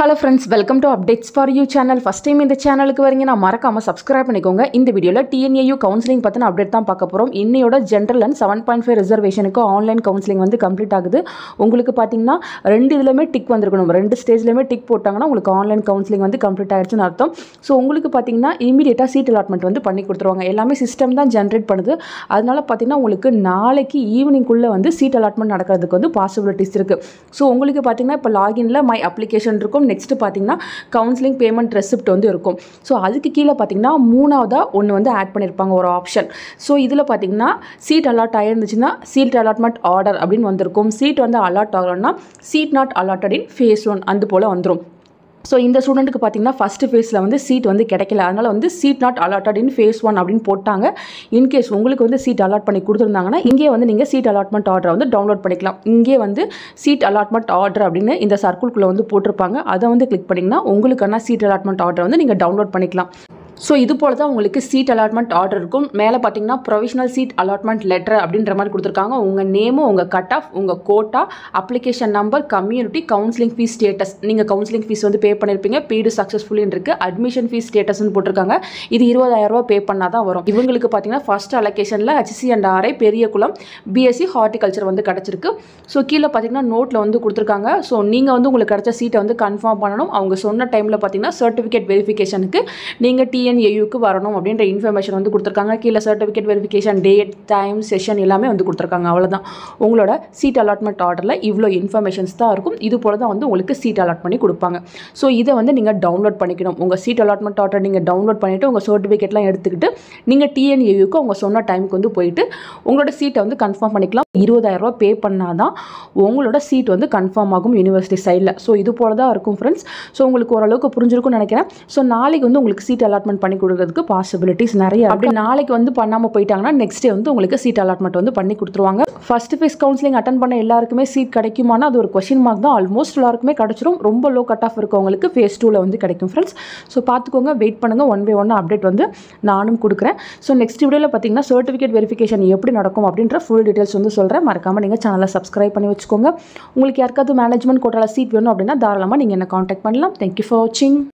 Hello friends, welcome to Updates for You channel. First time இந்த சேனலுக்கு வரீங்கன்னா மறக்காம subscribe பண்ணிக்கோங்க. இந்த வீடியோல TNAU கவுன்சிலிங் பத்தின அப்டேட் தான் பார்க்க போறோம். இன்னையோட ஜெனரல் அண்ட் 7.5 ரிசர்வேஷனுக்கு ஆன்லைன் கவுன்சிலிங் வந்து கம்ப்ளீட் ஆகுது. உங்களுக்கு பாத்தீங்கன்னா ரெண்டு இதுலமே டிக் வந்திருக்கணும். ரெண்டு ஸ்டேஜ்லயுமே டிக் போட்டாங்கன்னா உங்களுக்கு ஆன்லைன் கவுன்சிலிங் வந்து கம்ப்ளீட் ஆயிடுச்சுன்னு அர்த்தம். சோ உங்களுக்கு பாத்தீங்கன்னா இமிடியேட்டா சீட் அலாட்மெண்ட் வந்து பண்ணி கொடுத்துருவாங்க. எல்லாமே சிஸ்டம் தான் ஜெனரேட் பண்ணுது. அதனால பாத்தீங்கன்னா உங்களுக்கு நாளைக்கு ஈவினிங் குள்ள வந்து சீட் அலாட்மெண்ட் நடக்கிறதுக்கு வந்து பாசிபிலிட்டிஸ் இருக்கு. சோ உங்களுக்கு பாத்தீங்கன்னா இப்ப லாகின்ல மை அப்ளிகேஷன் இருக்கும். நெக்ஸ்ட் பாத்தீங்கன்னா கவுன்சிலிங் பேமெண்ட் ரெசிப்ட் வந்து இருக்கும். ஸோ அதுக்கு கீழே பார்த்தீங்கன்னா மூணாவதா ஒன்று வந்து ஆட் பண்ணியிருப்பாங்க ஒரு ஆப்ஷன். ஸோ இதில் பார்த்தீங்கன்னா சீட் அலாட் ஆயிருந்துச்சுன்னா சீட் அலாட்மெண்ட் ஆர்டர் அப்படின்னு வந்திருக்கும். சீட் வந்து அலாட் ஆகலன்னா seat not allotted in phase 1 அது போல் வந்துடும். ஸோ இந்த ஸ்டூடெண்ட்டுக்கு பார்த்தீங்கன்னா ஃபஸ்ட்டு ஃபேஸில் வந்து சீட் வந்து கிடைக்கல. அதனால் வந்து seat not allotted in phase 1 அப்படின்னு போட்டாங்க. இன்கேஸ் உங்களுக்கு வந்து சீட் அலாட் பண்ணி கொடுத்துருந்தாங்கன்னா இங்கே வந்து நீங்கள் சீட் அலாட்மெண்ட் ஆர்டரை வந்து டவுன்லோட் பண்ணிக்கலாம். இங்கே வந்து சீட் அலாட்மெண்ட் ஆர்டர் அப்படின்னு இந்த சர்க்கிள்குள்ளே வந்து போட்டிருப்பாங்க. அதை வந்து கிளிக் பண்ணிங்கன்னா உங்களுக்கான சீட் அலாட்மெண்ட் ஆர்டரை வந்து நீங்கள் டவுன்லோட் பண்ணிக்கலாம். ஸோ இது போல தான் உங்களுக்கு சீட் அலாட்மெண்ட் ஆர்டர் இருக்கும். மேலே பார்த்தீங்கன்னா ப்ரொவிஷனல் சீட் அலாட்மெண்ட் லெட்டர் அப்படின்ற மாதிரி கொடுத்துருக்காங்க. உங்கள் நேமும் உங்கள் கட் ஆஃப் உங்கள் quota application number community counselling fees status நீங்கள் கவுன்சிலிங் ஃபீஸ் வந்து பே பண்ணியிருப்பீங்க பெய்டு சக்ஸஸ்ஃபுல்லின்னு இருக்குது. அட்மிஷன் ஃபீஸ் ஸ்டேட்டஸ்ன்னு போட்டிருக்காங்க. இது 20,000 ரூபா பே பண்ணால் தான் வரும். இவங்களுக்கு பார்த்தீங்கன்னா ஃபர்ஸ்ட் அலோகேஷனில் HC&RI பெரியகுளம் BSc ஹார்டிகல்ச்சர் வந்து கிடச்சிருக்கு. ஸோ கீழே பார்த்தீங்கன்னா நோட்டில் வந்து கொடுத்துருக்காங்க. ஸோ நீங்கள் வந்து உங்களுக்கு கிடைச்ச சீட்டை வந்து கன்ஃபார்ம் பண்ணணும். அவங்க சொன்ன டைமில் பார்த்தீங்கன்னா சர்டிஃபிகேட் வெரிஃபிகேஷனுக்கு நீங்கள் TNAUக்கு வரணும் அப்படின்ற இன்ஃபர்மேஷன் வந்து கொடுத்துருக்காங்க. கீழே certificate verification date time session எல்லாமே வந்து கொடுத்துருக்காங்க. அவ்வளோதான் உங்களோட சீட் அலாட்மெண்ட் ஆர்டரில் இவ்வளோ இன்ஃபர்மேஷன்ஸ் தான் இருக்கும். இது போல தான் வந்து உங்களுக்கு சீட் அலாட் பண்ணி கொடுப்பாங்க. ஸோ இதை வந்து நீங்கள் டவுன்லோட் பண்ணிக்கணும். உங்கள் சீட் அலாட்மெண்ட் ஆர்டர் நீங்கள் டவுன்லோட் பண்ணிவிட்டு உங்கள் சர்டிஃபிகேட்லாம் எடுத்துக்கிட்டு நீங்கள் TNAUக்கு அவங்க சொன்ன டைமுக்கு வந்து போயிட்டு உங்களோட சீட்டை வந்து கன்ஃபார்ம் பண்ணிக்கலாம். 20,000 ரூபா பே பண்ணால் தான் உங்களோட சீட் வந்து கன்ஃபார்ம் ஆகும் யூனிவர்சிட்டி சைடில். ஸோ இது போல தான் இருக்கும் ஃப்ரெண்ட்ஸ். ஸோ உங்களுக்கு ஓரளவுக்கு புரிஞ்சிருக்கும்னு நினைக்கிறேன். ஸோ நாளைக்கு வந்து உங்களுக்கு சீட் அலாட்மெண்ட் பண்ணி கொடுக்கறதுக்கு பாசிபிலிட்டிஸ் நிறைய. அப்படி நாளைக்கு வந்து பண்ணாமல் போயிட்டாங்கன்னா நெக்ஸ்ட் டே வந்து உங்களுக்கு சீட் அலாட்மெண்ட் வந்து பண்ணி கொடுத்துருவாங்க. ஃபர்ஸ்ட் ஃபேஸ் கவுன்சிலிங் அட்டன் பண்ண எல்லாருக்குமே சீட் கிடைக்குமானா அது ஒரு கொஸ்டின் மார்க் தான். ஆல்மோஸ்ட் எல்லாருக்குமே கிடைச்சிரும். ரொம்ப லோ கட் ஆஃப் இருக்கவங்களுக்கு ஃபேஸ் 2ல வந்து கிடைக்கும் ஃப்ரெண்ட்ஸ். ஸோ பார்த்துக்கோங்க, வெயிட் பண்ணுங்கள். 1 by 1 அப்டேட் வந்து நானும் கொடுக்குறேன். ஸோ நெக்ஸ்ட் வீடியோவில் பார்த்தீங்கன்னா சர்டிஃபிகேட் வெரிஃபிகேஷன் எப்படி நடக்கும் அப்படின்ற ஃபுல் டீட்டெயில்ஸ் வந்து சொல்கிறேன். மறக்காமல் நீங்கள் சேனலை சப்ஸ்கிரைப் பண்ணி வச்சுக்கோங்க. உங்களுக்கு யாருக்காவது மேனேஜ்மெண்ட் கோட்டால சீட் வேணும் அப்படின்னா தாராளமாக நீங்கள் என்ன காண்டாக்ட் பண்ணலாம். தேங்க்யூ ஃபார் வாட்சிங்.